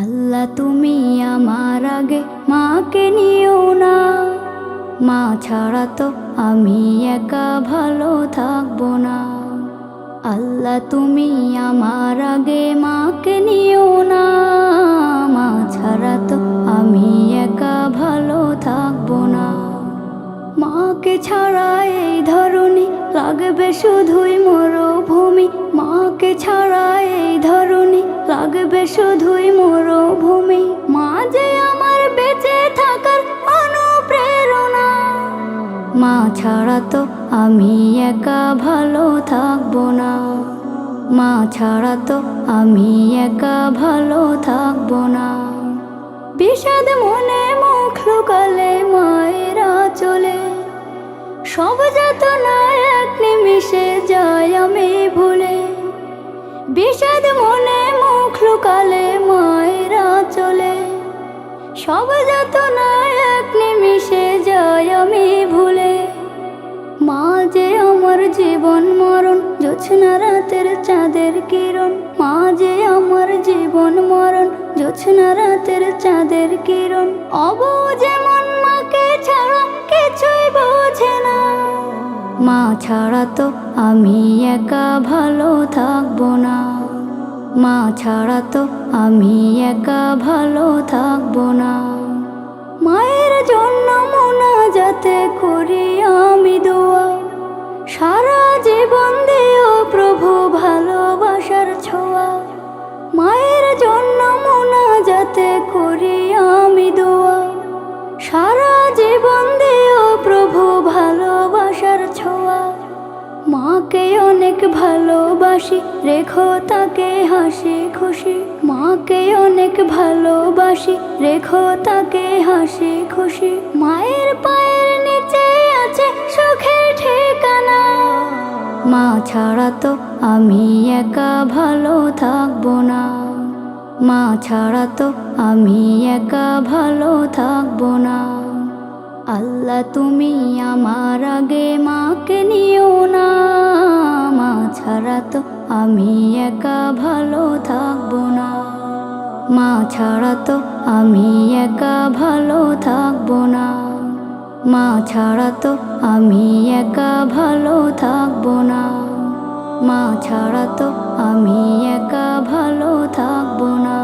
আল্লাহ তুমি আমার আগে মাকে নিও না, মা ছাড়া তো আমি একা ভালো থাকবো না। আল্লাহ তুমি আমার আগে মাকে নিও না, মা ছাড়া তো আমি একা ভালো থাকবো না। মাকে ছাড়া এই ধরনী লাগবে শুধুই মরুভূমি, মাকে ছাড়া এই ধরনী লাগবে শুধুই মরুভূমি। মা যে আমার বেঁচে থাকার অনুপ্রেরণা, মা ছাড়া তো আমি একা ভালো থাকবো না। মা ছাড়া তো আমি একা ভালো থাকবো না। বিষাদ মনে মুখ লুকালে মায়েরা চলে, সব যাতনা এক নিমিষে যায় আমি ভুলে। বিষাদ মনে মুখ লুকালে মায়েরা চলে, সব যাতনা এক নিমিষে যায় আমি ভুলে। মা যে আমার জীবন মরণ, জোছনা রাতের চাঁদের কিরণ। মা যে আমার জীবন মরণ, জোছনা রাতের চাঁদের কিরণ। অবুঝে মন মাকে ছাড়া কিছুই বোঝে না, মা ছাড়া তো আমি একা ভালো থাকবো না। মা ছাড়া তো আমি একা ভালো থাকবো না। মায়ের জন্য মোনাজাতে করি আমি দোয়া, সারা জীবন দিও প্রভু ভালোবাসার ছোঁয়া। মায়ের জন্য মোনাজাতে করি আমি দোয়া, সারা জীবন দিও প্রভু ভালোবাসার ছোঁয়া। মাকে অনেক ভালোবাসি, রেখো তাকে হাসি খুশি। মাকে অনেক ভালোবাসি, রেখো তাকে হাসি খুশি। মায়ের পায়ের নিচে আছে সুখের ঠিকানা, মা ছাড়া তো আমি একা ভালো থাকবো না। মা ছাড়া তো আমি একা ভালো থাকবো না। আল্লাহ তুমি আমার আগে মাকে নিও না, মা ছাড়া তো আমি একা ভালো থাকবো না। মা ছাড়া তো আমি একা ভালো থাকবো না। মা ছাড়া তো আমি একা ভালো থাকবো না। মা ছাড়া তো আমি একা ভালো থাকবো না।